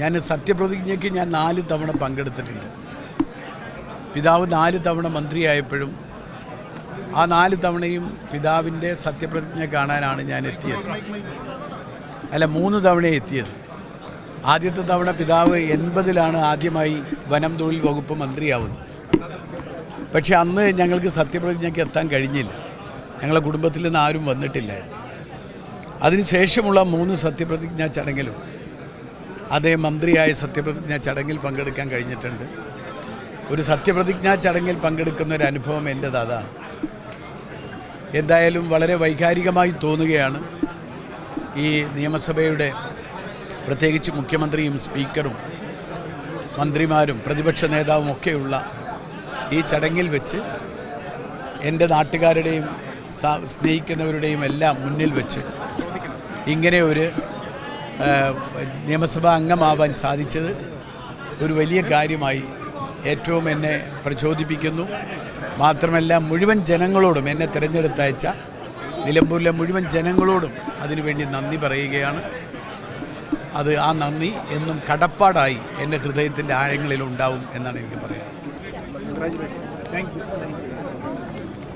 ഞാൻ സത്യപ്രതിജ്ഞയ്ക്ക് 4 തവണ പങ്കെടുത്തിട്ടുണ്ട്. പിതാവ് 4 തവണ മന്ത്രിയായപ്പോഴും ആ 4 തവണയും പിതാവിൻ്റെ സത്യപ്രതിജ്ഞ കാണാനാണ് ഞാൻ എത്തിയത്. അല്ല, 3 തവണയാണ് എത്തിയത്. ആദ്യത്തെ തവണ പിതാവ് 80-ലാണ് ആദ്യമായി വനം തൊഴിൽ വകുപ്പ് മന്ത്രിയാവുന്നത്. പക്ഷേ അന്ന് ഞങ്ങൾക്ക് സത്യപ്രതിജ്ഞയ്ക്ക് എത്താൻ കഴിഞ്ഞില്ല. ഞങ്ങളുടെ കുടുംബത്തിൽ നിന്ന് ആരും വന്നിട്ടില്ലായിരുന്നു. അതിനുശേഷമുള്ള 3 സത്യപ്രതിജ്ഞാ ചടങ്ങിലും അതേ മന്ത്രിയായ സത്യപ്രതിജ്ഞാ ചടങ്ങിൽ പങ്കെടുക്കാൻ കഴിഞ്ഞിട്ടുണ്ട്. ഒരു സത്യപ്രതിജ്ഞാ ചടങ്ങിൽ പങ്കെടുക്കുന്ന ഒരു അനുഭവം എൻ്റേത് അതാണ്. എന്തായാലും വളരെ വൈകാരികമായി തോന്നുകയാണ്. ഈ നിയമസഭയുടെ പ്രത്യേകിച്ച് മുഖ്യമന്ത്രിയും സ്പീക്കറും മന്ത്രിമാരും പ്രതിപക്ഷ നേതാവും ഒക്കെയുള്ള ഈ ചടങ്ങിൽ വെച്ച് എൻ്റെ നാട്ടുകാരുടെയും സ്നേഹിക്കുന്നവരുടെയും എല്ലാം മുന്നിൽ വെച്ച് ഇങ്ങനെ ഒരു നിയമസഭാ അംഗമാവാൻ സാധിച്ചത് ഒരു വലിയ കാര്യമായി ഏറ്റവും എന്നെ പ്രചോദിപ്പിക്കുന്നു. മാത്രമല്ല, മുഴുവൻ ജനങ്ങളോടും, എന്നെ തിരഞ്ഞെടുത്തയച്ച നിലമ്പൂരിലെ മുഴുവൻ ജനങ്ങളോടും അതിനുവേണ്ടി നന്ദി പറയുകയാണ്. ആ നന്ദി എന്നും കടപ്പാടായി എൻ്റെ ഹൃദയത്തിൻ്റെ ആഴങ്ങളിൽ ഉണ്ടാവും എന്നാണ് എനിക്ക് പറയാനുള്ളത്.